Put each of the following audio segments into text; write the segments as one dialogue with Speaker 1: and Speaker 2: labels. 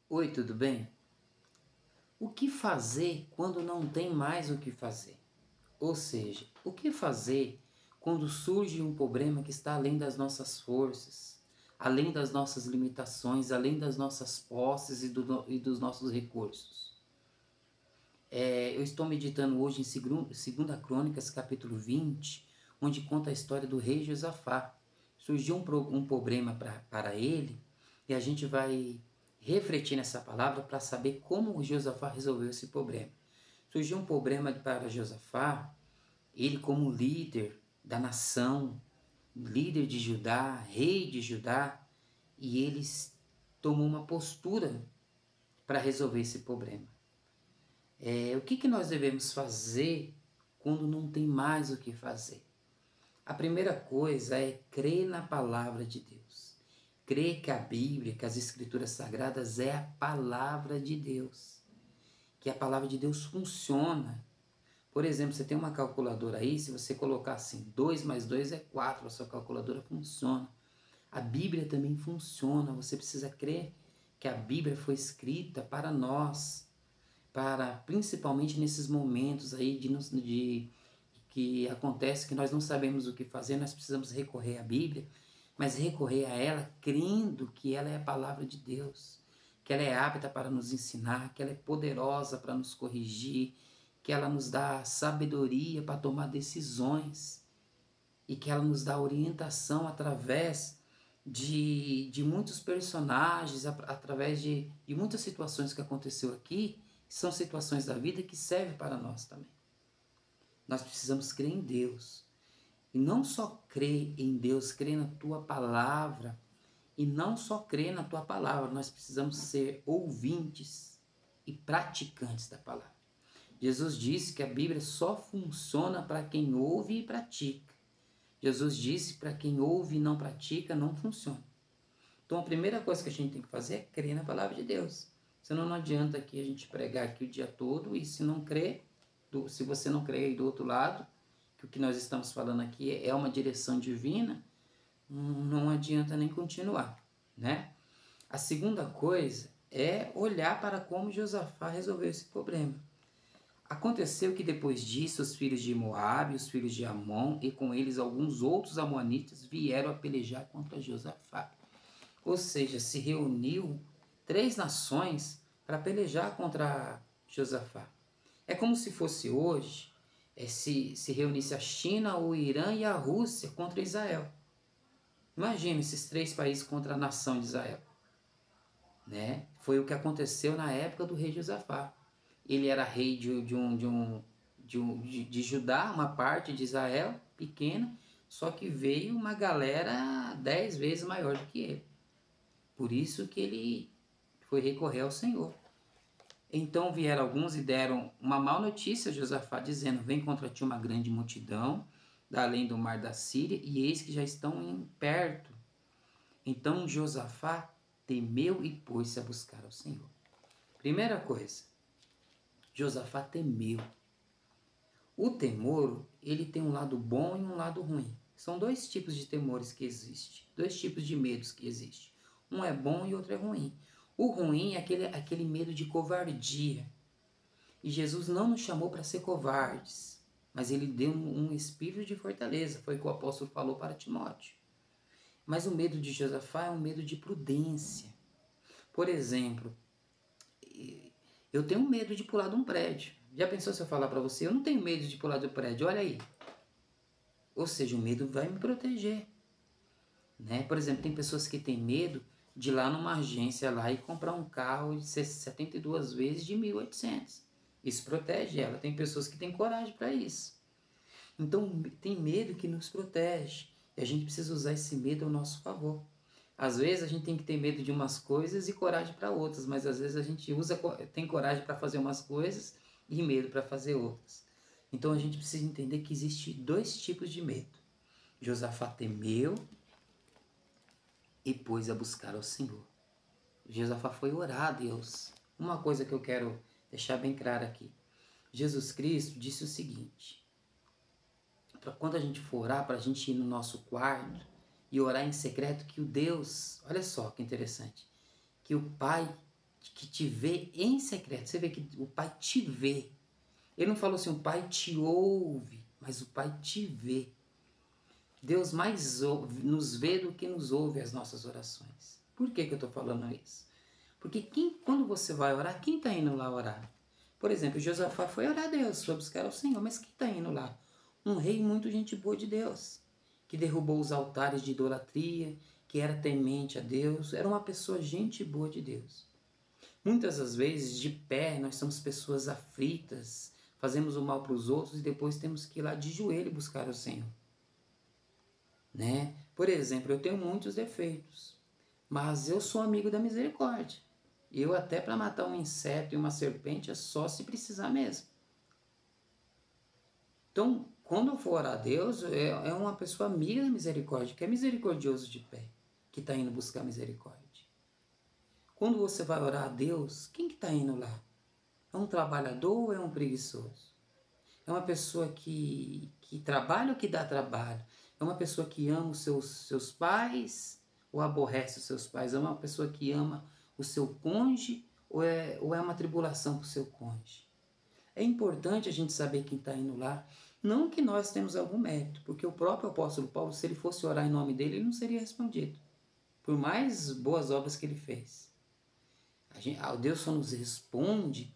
Speaker 1: Oi, tudo bem? O que fazer quando não tem mais o que fazer? Ou seja, o que fazer quando surge um problema que está além das nossas forças, além das nossas limitações, além das nossas posses e dos nossos recursos? Eu estou meditando hoje em 2 Crônicas, capítulo 20, onde conta a história do rei Josafá. Surgiu um problema para ele e a gente vai refletir nessa palavra para saber como Josafá resolveu esse problema. Surgiu um problema para Josafá, ele como líder da nação, líder de Judá, rei de Judá, e ele tomou uma postura para resolver esse problema. O que nós devemos fazer quando não tem mais o que fazer? A primeira coisa é crer na palavra de Deus. Crer que a Bíblia, que as Escrituras Sagradas é a palavra de Deus. Que a palavra de Deus funciona. Por exemplo, você tem uma calculadora aí, se você colocar assim, 2 mais 2 é 4, a sua calculadora funciona. A Bíblia também funciona, você precisa crer que a Bíblia foi escrita para nós, para principalmente nesses momentos aí de que acontece que nós não sabemos o que fazer, nós precisamos recorrer à Bíblia, mas recorrer a ela crendo que ela é a palavra de Deus, que ela é apta para nos ensinar, que ela é poderosa para nos corrigir, que ela nos dá sabedoria para tomar decisões e que ela nos dá orientação através de muitos personagens, através de muitas situações que aconteceu aqui, que são situações da vida que servem para nós também. Nós precisamos crer em Deus. E não só crer em Deus, crer na tua palavra. E não só crer na tua palavra, nós precisamos ser ouvintes e praticantes da palavra. Jesus disse que a Bíblia só funciona para quem ouve e pratica. Jesus disse que para quem ouve e não pratica, não funciona. Então a primeira coisa que a gente tem que fazer é crer na palavra de Deus. Senão não adianta aqui a gente pregar aqui o dia todo e se não crer, se você não crer aí do outro lado, que o que nós estamos falando aqui é uma direção divina, não adianta nem continuar, né? A segunda coisa é olhar para como Josafá resolveu esse problema. Aconteceu que depois disso os filhos de Moabe, os filhos de Amon e com eles alguns outros amonitas vieram a pelejar contra Josafá. Ou seja, se reuniu 3 nações para pelejar contra Josafá. É como se fosse hoje, se reunisse a China, o Irã e a Rússia contra Israel. Imagina esses 3 países contra a nação de Israel. Né? Foi o que aconteceu na época do rei Josafá. Ele era rei de Judá, uma parte de Israel, pequena, só que veio uma galera 10 vezes maior do que ele. Por isso que ele foi recorrer ao Senhor. Então vieram alguns e deram uma má notícia a Josafá, dizendo: vem contra ti uma grande multidão, da além do mar da Síria, e eis que já estão perto. Então Josafá temeu e pôs-se a buscar ao Senhor. Primeira coisa, Josafá temeu. O temor, ele tem um lado bom e um lado ruim. São 2 tipos de temores que existem, 2 tipos de medos que existem. Um é bom e outro é ruim. O ruim é aquele medo de covardia. E Jesus não nos chamou para ser covardes, mas ele deu um espírito de fortaleza, foi o que o apóstolo falou para Timóteo. Mas o medo de Josafá é um medo de prudência. Por exemplo, eu tenho medo de pular de um prédio. Já pensou se eu falar para você? Eu não tenho medo de pular do prédio, olha aí. Ou seja, o medo vai me proteger. Né? Por exemplo, tem pessoas que têm medo de ir lá numa agência lá e comprar um carro de 72 vezes de 1.800. Isso protege ela. Tem pessoas que têm coragem para isso. Então, tem medo que nos protege. E a gente precisa usar esse medo ao nosso favor. Às vezes a gente tem que ter medo de umas coisas e coragem para outras, mas às vezes a gente tem coragem para fazer umas coisas e medo para fazer outras. Então a gente precisa entender que existe 2 tipos de medo. Josafá temeu e pôs a buscar ao Senhor. Josafá foi orar a Deus. Uma coisa que eu quero deixar bem clara aqui. Jesus Cristo disse o seguinte: para quando a gente for orar, para a gente ir no nosso quarto e orar em secreto, que o Deus, olha só que interessante, que o Pai que te vê em secreto. Você vê que o Pai te vê. Ele não falou assim, o Pai te ouve, mas o Pai te vê. Deus mais nos vê do que nos ouve as nossas orações. Por que eu estou falando isso? Porque quando você vai orar, quem está indo lá orar? Por exemplo, Josafá foi orar a Deus, foi buscar ao Senhor, mas quem está indo lá? Um rei muito gente boa de Deus, que derrubou os altares de idolatria, que era temente a Deus, era uma pessoa gente boa de Deus. Muitas das vezes, de pé, nós somos pessoas aflitas, fazemos o mal para os outros e depois temos que ir lá de joelho buscar o Senhor. Né? Por exemplo, eu tenho muitos defeitos, mas eu sou amigo da misericórdia. Eu até para matar um inseto e uma serpente é só se precisar mesmo. Então, quando eu for orar a Deus, é uma pessoa amiga da misericórdia, que é misericordioso de pé, que está indo buscar misericórdia. Quando você vai orar a Deus, quem que está indo lá? É um trabalhador ou é um preguiçoso? É uma pessoa que trabalha ou que dá trabalho? É uma pessoa que ama os seus pais ou aborrece os seus pais? É uma pessoa que ama o seu cônjuge ou é uma tribulação para o seu cônjuge? É importante a gente saber quem está indo lá. Não que nós temos algum mérito, porque o próprio apóstolo Paulo, se ele fosse orar em nome dele, ele não seria respondido, por mais boas obras que ele fez. Deus só nos responde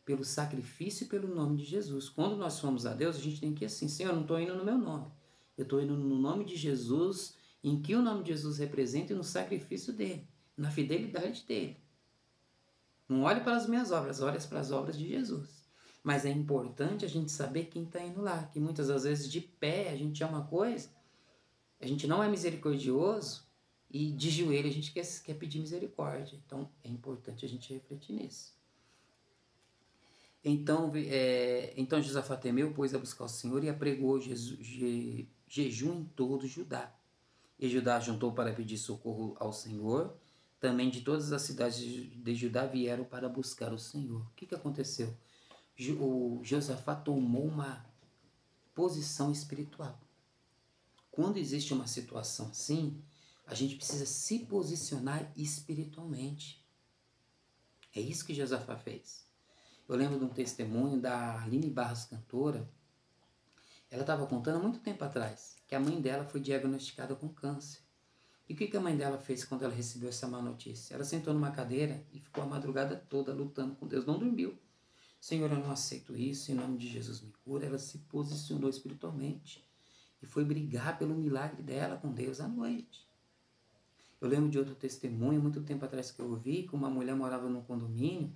Speaker 1: pelo sacrifício e pelo nome de Jesus. Quando nós formos a Deus, a gente tem que ir assim, Senhor, eu não estou indo no meu nome. Eu estou indo no nome de Jesus, em que o nome de Jesus representa e no sacrifício dele, na fidelidade dele. Não olhe para as minhas obras, olhe para as obras de Jesus. Mas é importante a gente saber quem está indo lá, que muitas das vezes de pé a gente é uma coisa, a gente não é misericordioso e de joelho a gente quer pedir misericórdia. Então é importante a gente refletir nisso. Então Josafá temeu, pôs a buscar o Senhor e apregou jejum em todo Judá. E Judá juntou para pedir socorro ao Senhor. Também de todas as cidades de Judá vieram para buscar o Senhor. O que aconteceu? O Josafá tomou uma posição espiritual. Quando existe uma situação assim, a gente precisa se posicionar espiritualmente. É isso que Josafá fez. Eu lembro de um testemunho da Aline Barros, cantora. Ela estava contando há muito tempo atrás que a mãe dela foi diagnosticada com câncer. E o que a mãe dela fez quando ela recebeu essa má notícia? Ela sentou numa cadeira e ficou a madrugada toda lutando com Deus. Não dormiu. Senhor, eu não aceito isso, em nome de Jesus me cura. Ela se posicionou espiritualmente e foi brigar pelo milagre dela com Deus à noite. Eu lembro de outro testemunho, muito tempo atrás que eu ouvi, que uma mulher morava num condomínio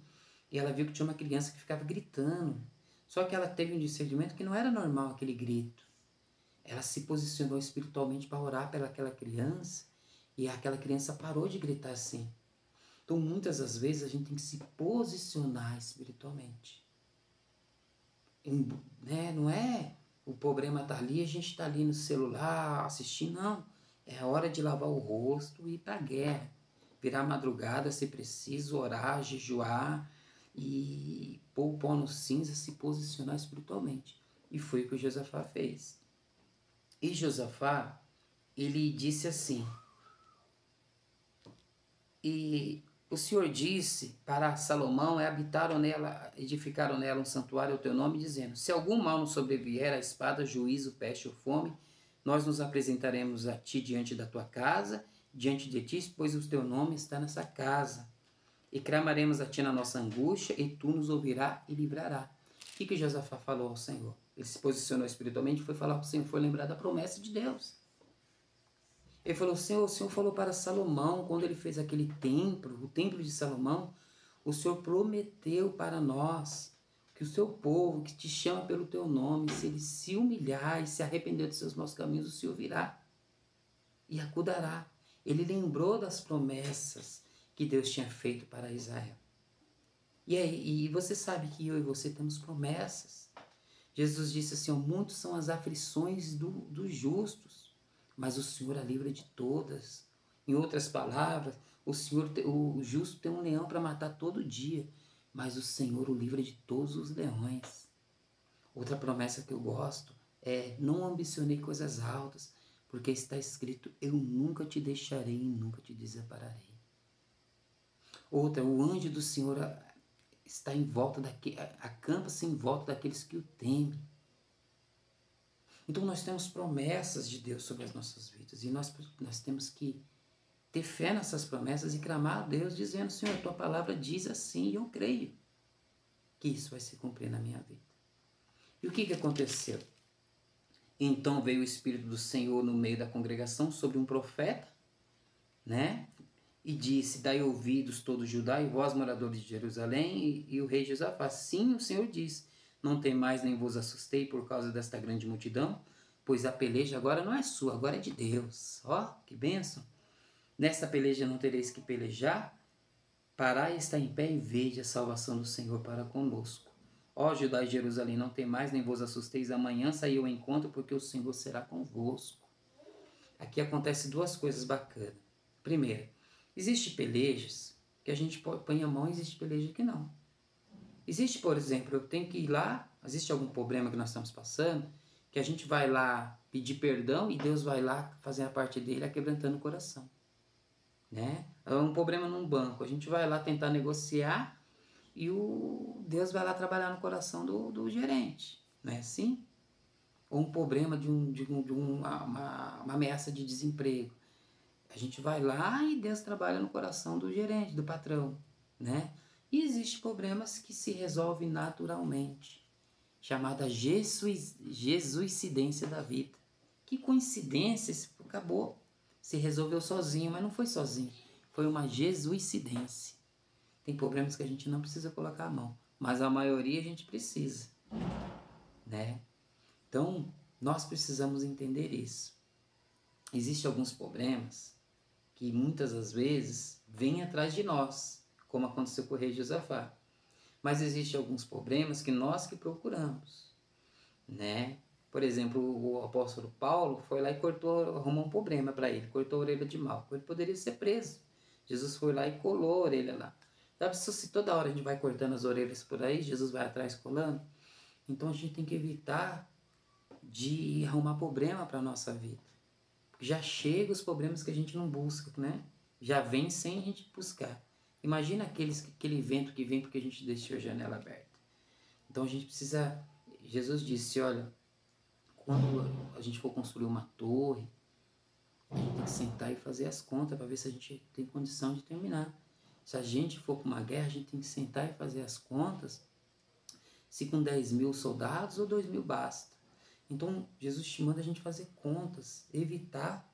Speaker 1: e ela viu que tinha uma criança que ficava gritando. Só que ela teve um discernimento que não era normal aquele grito. Ela se posicionou espiritualmente para orar pelaquela criança e aquela criança parou de gritar assim. Então, muitas das vezes, a gente tem que se posicionar espiritualmente. Não é o problema estar ali, a gente está ali no celular assistindo, não. É a hora de lavar o rosto e ir para a guerra. Virar madrugada, se preciso, orar, jejuar e pôr o pó no cinza, se posicionar espiritualmente. E foi o que o Josafá fez. E Josafá, ele disse assim, e o Senhor disse para Salomão, edificaram nela um santuário ao teu nome, dizendo, se algum mal nos sobrevier, a espada, juízo, peste ou fome, nós nos apresentaremos a ti diante da tua casa, diante de ti, pois o teu nome está nessa casa. E clamaremos a ti na nossa angústia, e tu nos ouvirá e livrará. O que Josafá falou ao Senhor? Ele se posicionou espiritualmente e foi falar para o Senhor, foi lembrar da promessa de Deus. Ele falou, Senhor, o Senhor falou para Salomão, quando ele fez aquele templo, o templo de Salomão, o Senhor prometeu para nós que o seu povo, que te chama pelo teu nome, se ele se humilhar e se arrepender dos seus maus caminhos, o Senhor virá e acudará. Ele lembrou das promessas que Deus tinha feito para Israel. E você sabe que eu e você temos promessas. Jesus disse assim, muitos são as aflições dos justos, mas o Senhor a livra de todas. Em outras palavras, o justo tem um leão para matar todo dia, mas o Senhor o livra de todos os leões. Outra promessa que eu gosto é, não ambicionei coisas altas, porque está escrito, eu nunca te deixarei e nunca te desampararei. Outra, o anjo do Senhor está em volta acampa-se em volta daqueles que o temem. Então nós temos promessas de Deus sobre as nossas vidas e nós temos que ter fé nessas promessas e clamar a Deus dizendo: Senhor, a tua palavra diz assim e eu creio que isso vai se cumprir na minha vida. E o que aconteceu? Então veio o Espírito do Senhor no meio da congregação sobre um profeta, né? E disse: dai ouvidos todo Judá e vós moradores de Jerusalém. E o rei Josafá: sim, o Senhor diz, não tem mais nem vos assustei por causa desta grande multidão, pois a peleja agora não é sua, agora é de Deus. Ó, que bênção! Nesta peleja não tereis que pelejar, parai, está em pé e vede a salvação do Senhor para conosco. Ó Judá e Jerusalém, não tem mais nem vos assusteis, amanhã saí ao encontro, porque o Senhor será convosco. Aqui acontece duas coisas bacanas. Primeiro, existem pelejas que a gente põe a mão, existe peleja que não. Existe, por exemplo, eu tenho que ir lá, existe algum problema que nós estamos passando, que a gente vai lá pedir perdão e Deus vai lá fazer a parte dele, aquebrantando o coração. Né? É um problema num banco, a gente vai lá tentar negociar e Deus vai lá trabalhar no coração do gerente, não é assim? Ou um problema de uma ameaça de desemprego. A gente vai lá e Deus trabalha no coração do gerente, do patrão, né? E existem problemas que se resolvem naturalmente, chamada jesuicidência da vida. Que coincidência, acabou. Se resolveu sozinho, mas não foi sozinho. Foi uma jesuicidência. Tem problemas que a gente não precisa colocar a mão, mas a maioria a gente precisa, né? Então, nós precisamos entender isso. Existem alguns problemas que muitas das vezes vêm atrás de nós, como aconteceu com o rei Josafá. Mas existem alguns problemas que nós que procuramos, né? Por exemplo, o apóstolo Paulo foi lá e arrumou um problema para ele, cortou a orelha de Malco. Ele poderia ser preso. Jesus foi lá e colou a orelha lá. Sabe, se toda hora a gente vai cortando as orelhas por aí, Jesus vai atrás colando? Então a gente tem que evitar de arrumar problema para a nossa vida. Porque já chega os problemas que a gente não busca, né? Já vem sem a gente buscar. Imagina aquele vento que vem porque a gente deixou a janela aberta. Então a gente precisa... Jesus disse, olha, quando a gente for construir uma torre, a gente tem que sentar e fazer as contas para ver se a gente tem condição de terminar. Se a gente for para uma guerra, a gente tem que sentar e fazer as contas se com 10.000 soldados ou 2.000 basta. Então, Jesus te manda a gente fazer contas, evitar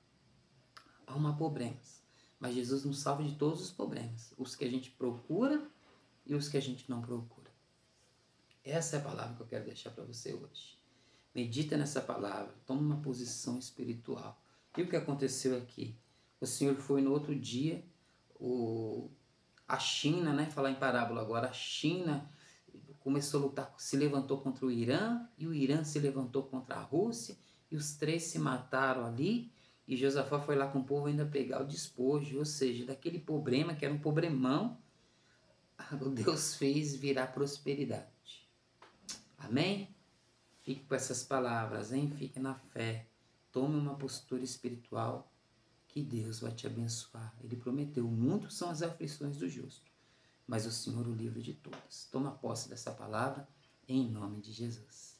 Speaker 1: arrumar problemas. Mas Jesus nos salva de todos os problemas, os que a gente procura e os que a gente não procura. Essa é a palavra que eu quero deixar para você hoje. Medita nessa palavra, toma uma posição espiritual. E o que aconteceu aqui? O Senhor foi no outro dia, a China, né? Falar em parábola agora, a China começou a lutar, se levantou contra o Irã, e o Irã se levantou contra a Rússia, e os três se mataram ali, e Josafá foi lá com o povo ainda pegar o despojo, ou seja, daquele problema, que era um problemão, o Deus fez virar prosperidade. Amém? Fique com essas palavras, hein? Fique na fé. Tome uma postura espiritual que Deus vai te abençoar. Ele prometeu, muitos são as aflições do justo, mas o Senhor o livra de todas. Toma posse dessa palavra em nome de Jesus.